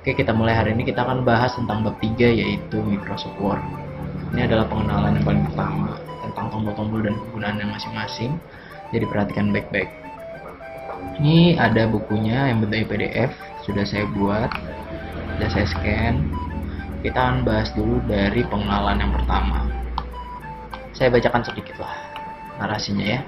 Oke, kita mulai hari ini. Kita akan bahas tentang bab 3, yaitu Microsoft Word. Ini adalah pengenalan yang paling pertama tentang tombol-tombol dan kegunaannya masing-masing. Jadi perhatikan baik-baik. Ini ada bukunya yang bentuknya PDF, sudah saya buat, sudah saya scan. Kita akan bahas dulu dari pengenalan yang pertama. Saya bacakan sedikit lah narasinya ya.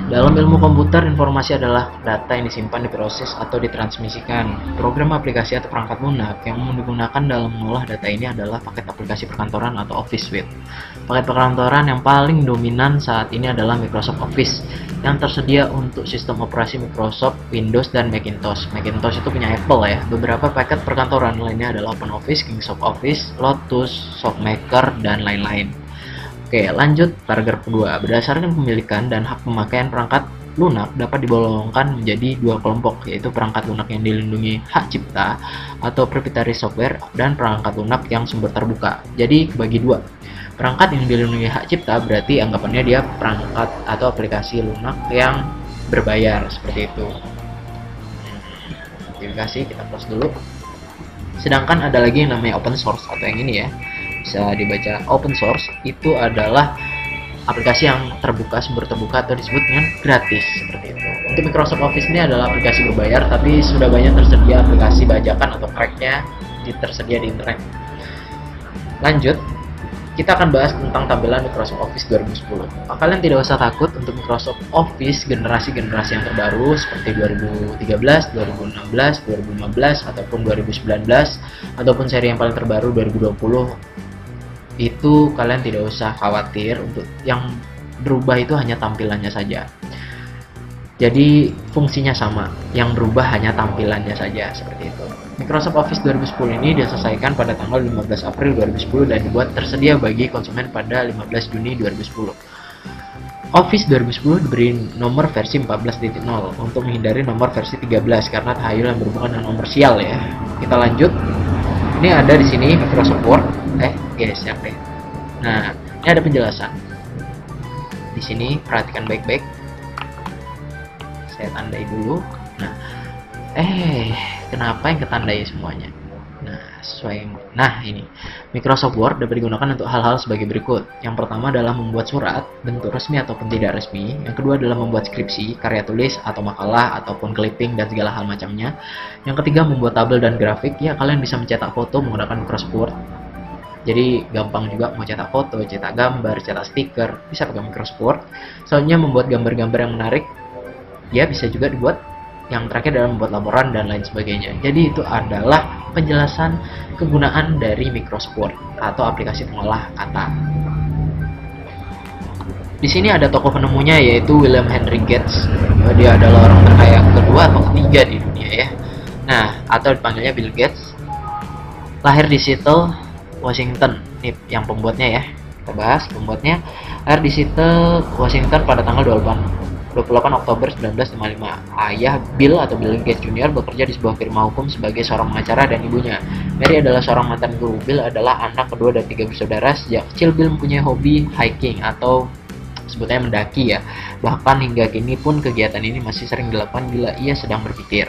Dalam ilmu komputer, informasi adalah data yang disimpan, diproses, atau ditransmisikan. Program aplikasi atau perangkat lunak yang digunakan dalam mengolah data ini adalah paket aplikasi perkantoran atau Office Suite. Paket perkantoran yang paling dominan saat ini adalah Microsoft Office yang tersedia untuk sistem operasi Microsoft, Windows, dan Macintosh. Macintosh itu punya Apple ya. Beberapa paket perkantoran lainnya adalah OpenOffice, Kingsoft Office, Lotus, SoftMaker, dan lain-lain. Oke, lanjut paragraf kedua. Berdasarkan pemilikan dan hak pemakaian perangkat lunak dapat digolongkan menjadi dua kelompok, yaitu perangkat lunak yang dilindungi hak cipta atau proprietary software dan perangkat lunak yang sumber terbuka. Jadi bagi dua. Perangkat yang dilindungi hak cipta berarti anggapannya dia perangkat atau aplikasi lunak yang berbayar, seperti itu. Aplikasi kita close dulu. Sedangkan ada lagi yang namanya open source atau yang ini ya. Bisa dibaca open source, itu adalah aplikasi yang terbuka, sumber terbuka, atau disebut dengan gratis, seperti itu. Untuk Microsoft Office ini adalah aplikasi berbayar, tapi sudah banyak tersedia aplikasi bajakan atau cracknya tersedia di internet. Lanjut, kita akan bahas tentang tampilan Microsoft Office 2010. Kalian tidak usah takut untuk Microsoft Office generasi-generasi yang terbaru seperti 2013, 2016, 2015, ataupun 2019, ataupun seri yang paling terbaru 2020. Itu kalian tidak usah khawatir, untuk yang berubah itu hanya tampilannya saja. Jadi fungsinya sama, yang berubah hanya tampilannya saja, seperti itu. Microsoft Office 2010 ini diselesaikan pada tanggal 15 April 2010 dan dibuat tersedia bagi konsumen pada 15 Juni 2010. Office 2010 diberi nomor versi 14.0 untuk menghindari nomor versi 13 karena tahayul yang berhubungan dengan nomor sial ya. Kita lanjut. Ini ada di sini Microsoft Word. Siap deh. Nah, ini ada penjelasan. Di sini perhatikan baik-baik. Saya tandai dulu. Nah, kenapa yang ketandai semuanya? Nah, ini Microsoft Word dapat digunakan untuk hal-hal sebagai berikut. Yang pertama adalah membuat surat, bentuk resmi ataupun tidak resmi. Yang kedua adalah membuat skripsi, karya tulis atau makalah ataupun clipping dan segala hal macamnya. Yang ketiga membuat tabel dan grafik. Ya, kalian bisa mencetak foto menggunakan Microsoft Word. Jadi gampang juga mau cetak foto, cetak gambar, cetak stiker, bisa pakai Microsoft Word. Selanjutnya membuat gambar-gambar yang menarik. Ya, bisa juga dibuat. Yang terakhir adalah membuat laporan dan lain sebagainya. Jadi itu adalah penjelasan kegunaan dari Microsoft Word atau aplikasi pengolah kata. Di sini ada tokoh penemunya, yaitu William Henry Gates. Dia adalah orang terkaya kedua atau ketiga di dunia ya. Nah, atau dipanggilnya Bill Gates. Lahir di Seattle, Washington. Ini yang pembuatnya ya. Kita bahas pembuatnya. Lahir di Seattle, Washington pada tanggal 28 Oktober 1955. Ayah Bill atau Bill Gates Jr. bekerja di sebuah firma hukum sebagai seorang pengacara dan ibunya Mary adalah seorang mantan guru. Bill adalah anak kedua dari 3 bersaudara. Sejak kecil Bill mempunyai hobi hiking atau sebutnya mendaki ya. Bahkan hingga kini pun kegiatan ini masih sering dilakukan bila ia sedang berpikir.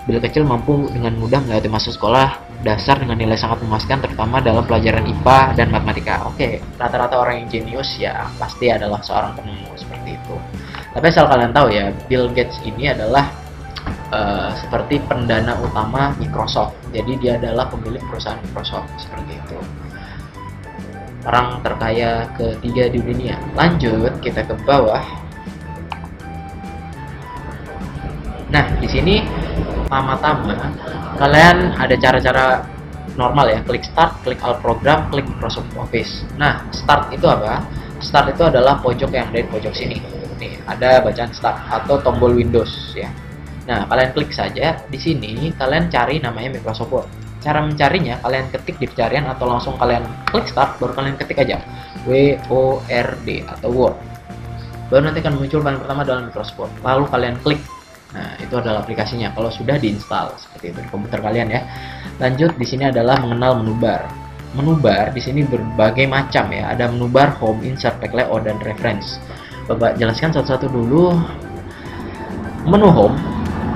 Bill kecil mampu dengan mudah melewati masa sekolah dasar dengan nilai sangat memuaskan, terutama dalam pelajaran IPA dan matematika. Oke, rata-rata orang yang jenius ya pasti adalah seorang penemu, seperti itu. Tapi asal kalian tahu ya, Bill Gates ini adalah seperti pendana utama Microsoft. Jadi dia adalah pemilik perusahaan Microsoft, seperti itu. Orang terkaya ketiga di dunia. Lanjut kita ke bawah. Nah, di sini pertama-tama kalian ada cara-cara normal ya, klik start, klik all program, klik Microsoft Office. Nah, start itu apa? Start itu adalah pojok yang ada di pojok sini. Nih, ada bacaan start atau tombol Windows ya. Nah, kalian klik saja di sini, kalian cari namanya Microsoft Word. Cara mencarinya kalian ketik di pencarian atau langsung kalian klik start, baru kalian ketik aja WORD atau Word. Baru nanti akan muncul paling pertama dalam Microsoft Word. Lalu kalian klik. Nah, itu adalah aplikasinya kalau sudah diinstal seperti itu di komputer kalian ya. Lanjut, di sini adalah mengenal menu bar. Menu bar di sini berbagai macam ya. Ada menu bar, home, insert, back layout, dan reference. Bapak jelaskan satu-satu dulu. Menu home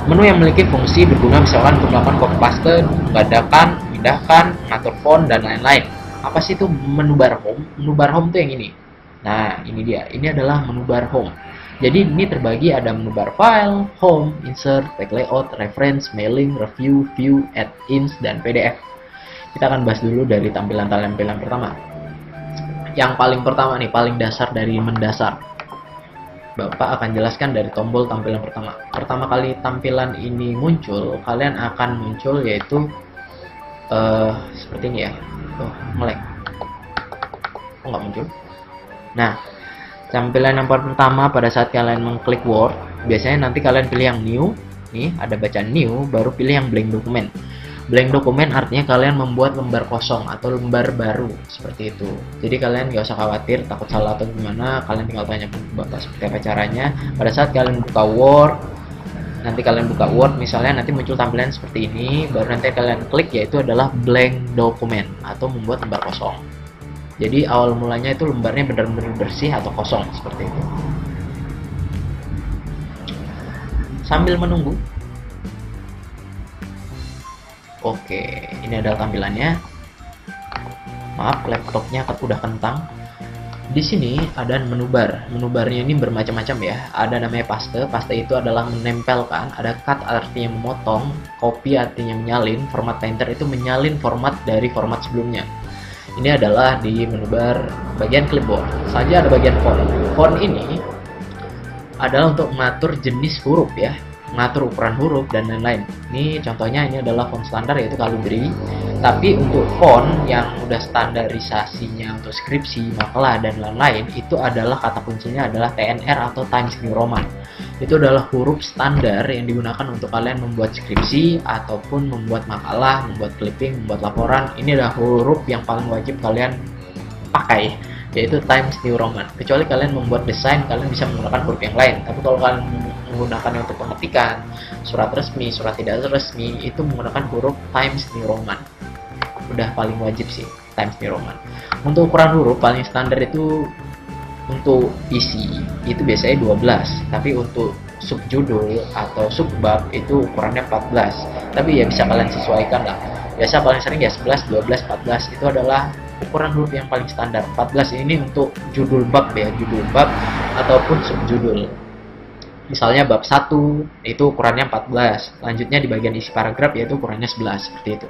Menu yang memiliki fungsi berguna misalkan untuk melakukan copy paste, menggandakan, memindahkan, mengatur font, dan lain-lain. Apa sih itu menu bar home? Menu bar home tuh yang ini. Nah, ini dia. Ini adalah menu bar home. Jadi ini terbagi ada menu bar file, home, insert, tag layout, reference, mailing, review, view, add ins, dan PDF. Kita akan bahas dulu dari tampilan-tampilan pertama. Yang paling pertama nih, paling dasar dari mendasar. Bapak akan jelaskan dari tombol tampilan pertama. Pertama kali tampilan ini muncul, kalian akan muncul yaitu seperti ini ya. Melek. Kok nggak muncul? Nah, tampilan yang pertama pada saat kalian mengklik Word, biasanya nanti kalian pilih yang new. Nih, ada bacaan new, baru pilih yang blank document. Blank document artinya kalian membuat lembar kosong atau lembar baru, seperti itu. Jadi kalian nggak usah khawatir takut salah atau gimana, kalian tinggal tanya ke Bapak seperti apa caranya. Pada saat kalian buka Word, nanti kalian buka Word misalnya, nanti muncul tampilan seperti ini, baru nanti kalian klik yaitu adalah blank document atau membuat lembar kosong. Jadi awal mulanya itu lembarnya benar-benar bersih atau kosong seperti itu. Sambil menunggu, oke, ini adalah tampilannya. Maaf, laptopnya udah kentang. Di sini ada menu bar. Menu barnya ini bermacam-macam ya. Ada namanya paste. Paste itu adalah menempelkan. Ada cut artinya memotong, copy artinya menyalin, format painter itu menyalin format dari format sebelumnya. Ini adalah di menu bar bagian clipboard. Saja ada bagian font. Font ini adalah untuk mengatur jenis huruf ya, mengatur ukuran huruf dan lain-lain. Ini contohnya, ini adalah font standar yaitu Calibri. Tapi untuk font yang udah standarisasinya untuk skripsi, makalah dan lain-lain, itu adalah kata kuncinya adalah TNR atau Times New Roman. Itu adalah huruf standar yang digunakan untuk kalian membuat skripsi ataupun membuat makalah, membuat clipping, membuat laporan. Ini adalah huruf yang paling wajib kalian pakai, yaitu Times New Roman. Kecuali kalian membuat desain, kalian bisa menggunakan huruf yang lain. Tapi kalau kalian menggunakan untuk pengetikan, surat resmi, surat tidak resmi, itu menggunakan huruf Times New Roman. Udah paling wajib sih Times New Roman. Untuk ukuran huruf paling standar itu untuk isi itu biasanya 12, tapi untuk subjudul atau subbab itu ukurannya 14. Tapi ya bisa kalian sesuaikan lah. Biasa paling sering ya 11, 12, 14 itu adalah ukuran huruf yang paling standar. 14 ini untuk judul bab ya, judul bab ataupun subjudul. Misalnya bab 1 itu ukurannya 14. Lanjutnya di bagian isi paragraf yaitu ukurannya 11 seperti itu.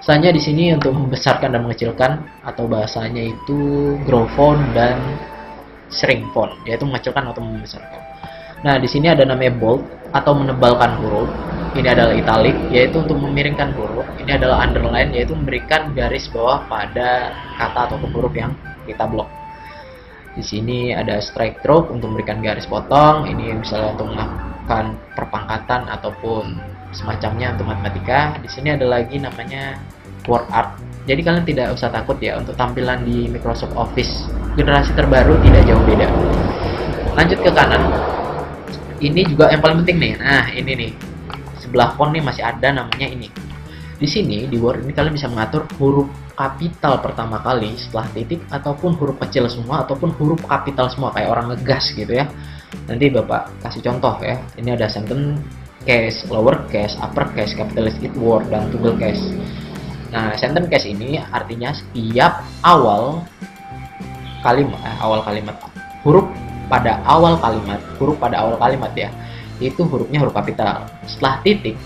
Selanjutnya di sini untuk membesarkan dan mengecilkan atau bahasanya itu grow font dan shrink font, yaitu mengecilkan atau membesarkan. Nah, di sini ada namanya bold atau menebalkan huruf. Ini adalah italic, yaitu untuk memiringkan huruf. Ini adalah underline, yaitu memberikan garis bawah pada kata atau huruf yang kita blok. Di sini ada strike through untuk memberikan garis potong. Ini misalnya untuk melakukan perpangkatan ataupun semacamnya untuk matematika. Di sini ada lagi namanya word art. Jadi kalian tidak usah takut ya untuk tampilan di Microsoft Office generasi terbaru tidak jauh beda. Lanjut ke kanan. Ini juga yang paling penting nih. Nah, ini nih. Sebelah font nih masih ada namanya ini. Di sini di Word ini kalian bisa mengatur huruf kapital pertama kali setelah titik ataupun huruf kecil semua ataupun huruf kapital semua kayak orang ngegas gitu ya. Nanti Bapak kasih contoh ya. Ini ada sentence case, lower case, upper case, capitalist word dan toggle case. Nah, sentence case ini artinya setiap awal kalimat, huruf pada awal kalimat ya, itu hurufnya huruf kapital. Setelah titik,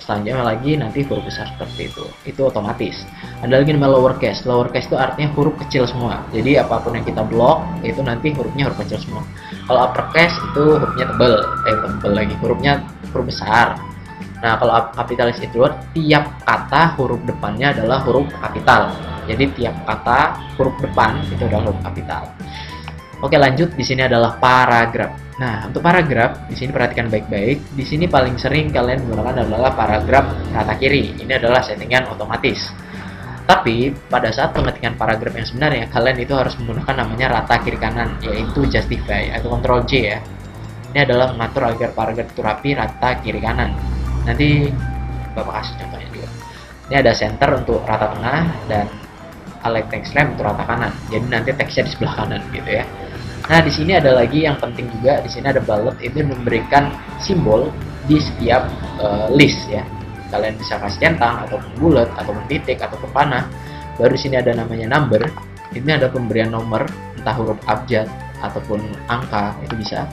selanjutnya lagi nanti huruf besar seperti itu otomatis. Ada lagi namanya lower case. Lower case itu artinya huruf kecil semua. Jadi apapun yang kita blok itu nanti hurufnya huruf kecil semua. Kalau upper case itu hurufnya tebal lagi, hurufnya huruf besar. Nah, kalau kapitalis itu tiap kata huruf depannya adalah huruf kapital. Jadi tiap kata huruf depan itu adalah huruf kapital. Oke, lanjut. Di sini adalah paragraf. Nah, untuk paragraf di sini perhatikan baik-baik. Di sini paling sering kalian menggunakan adalah paragraf rata kiri. Ini adalah settingan otomatis. Tapi pada saat pengetikan paragraf yang sebenarnya, kalian itu harus menggunakan namanya rata kiri kanan, yaitu justify atau Ctrl J ya. Ini adalah mengatur agar paragraf itu rapi rata kiri kanan. Nanti Bapak kasih contohnya juga. Ini ada center untuk rata tengah dan align text lamp untuk rata kanan. Jadi nanti teksnya di sebelah kanan gitu ya. Nah, di sini ada lagi yang penting juga. Di sini ada bullet, itu memberikan simbol di setiap list ya. Kalian bisa kasih centang ataupun bulat ataupun titik ataupun panah. Baru sini ada namanya number. Ini ada pemberian nomor, entah huruf abjad ataupun angka, itu bisa.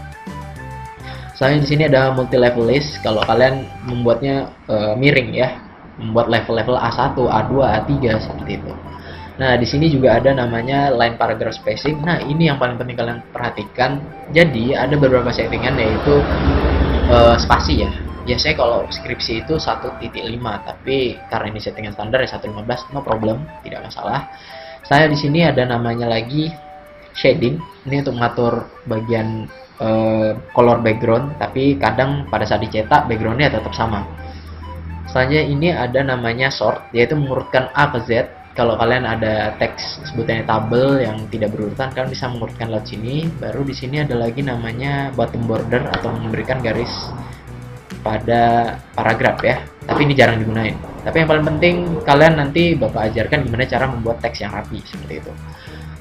Soalnya di sini ada multi level list. Kalau kalian membuatnya miring ya, membuat level-level A1, A2, A3 seperti itu. Nah, di sini juga ada namanya line paragraph spacing. Nah, ini yang paling penting kalian perhatikan. Jadi, ada beberapa settingan yaitu spasi ya. Biasanya kalau skripsi itu 1.5, tapi karena ini settingan standar ya 1.15, no problem, tidak masalah. Saya di sini ada namanya lagi shading. Ini untuk mengatur bagian color background, tapi kadang pada saat dicetak backgroundnya tetap sama. Selanjutnya ini ada namanya sort, yaitu mengurutkan A ke Z. Kalau kalian ada teks sebutannya tabel yang tidak berurutan, kalian bisa mengurutkan lewat sini. Baru di sini ada lagi namanya bottom border atau memberikan garis pada paragraf ya. Tapi ini jarang digunain. Tapi yang paling penting kalian nanti Bapak ajarkan gimana cara membuat teks yang rapi seperti itu.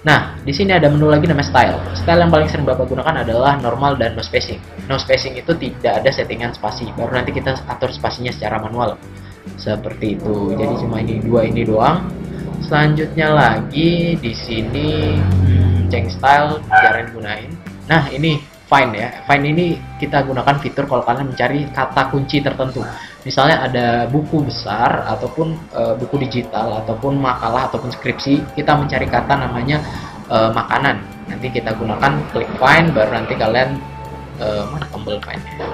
Nah, di sini ada menu lagi namanya style. Style yang paling sering Bapak gunakan adalah normal dan no spacing. No spacing itu tidak ada settingan spasi. Baru nanti kita atur spasinya secara manual. Seperti itu. Jadi cuma ini doang. Selanjutnya lagi di sini change style jarang digunain. Nah, ini find ya. Find ini kita gunakan fitur kalau kalian mencari kata kunci tertentu. Misalnya ada buku besar ataupun buku digital ataupun makalah ataupun skripsi, kita mencari kata namanya makanan. Nanti kita gunakan klik find, baru nanti kalian mana tombol find-nya.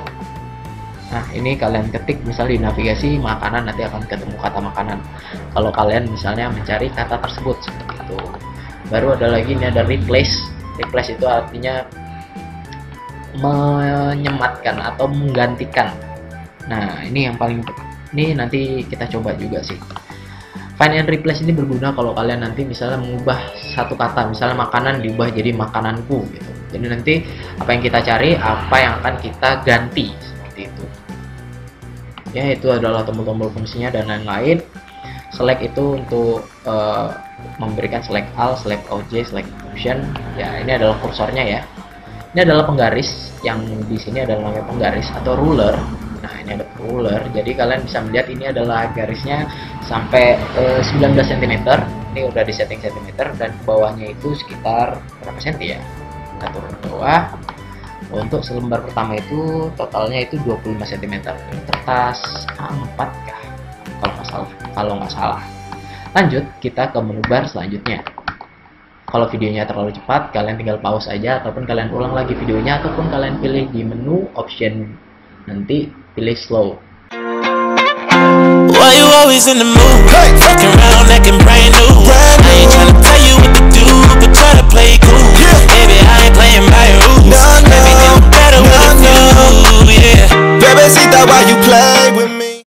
Nah, ini kalian ketik misalnya di navigasi makanan, nanti akan ketemu kata makanan. Kalau kalian misalnya mencari kata tersebut seperti itu. Baru ada lagi ini ada replace. Replace itu artinya menyematkan atau menggantikan. Nah, ini yang paling ini nanti kita coba juga sih. Find and replace ini berguna kalau kalian nanti misalnya mengubah satu kata, misalnya makanan diubah jadi makananku gitu. Jadi nanti apa yang kita cari, apa yang akan kita ganti seperti itu. Ya, itu adalah tombol-tombol fungsinya dan lain-lain. Select itu untuk memberikan select all, select object, select option. Ya, ini adalah kursornya ya. Ini adalah penggaris, yang di sini adalah namanya penggaris atau ruler. Nah, ini ada ruler, jadi kalian bisa melihat ini adalah garisnya sampai 19 cm. Ini udah di setting cm, dan bawahnya itu sekitar berapa senti ya? Kita turun ke bawah. Untuk selembar pertama itu totalnya itu 25 cm. Ini kertas A4 kah? Kalau nggak salah. Lanjut, kita ke menu bar selanjutnya. Kalau videonya terlalu cepat, kalian tinggal pause aja, ataupun kalian ulang lagi videonya, ataupun kalian pilih di menu option, nanti pilih slow. Why you always in the mood? Fucking around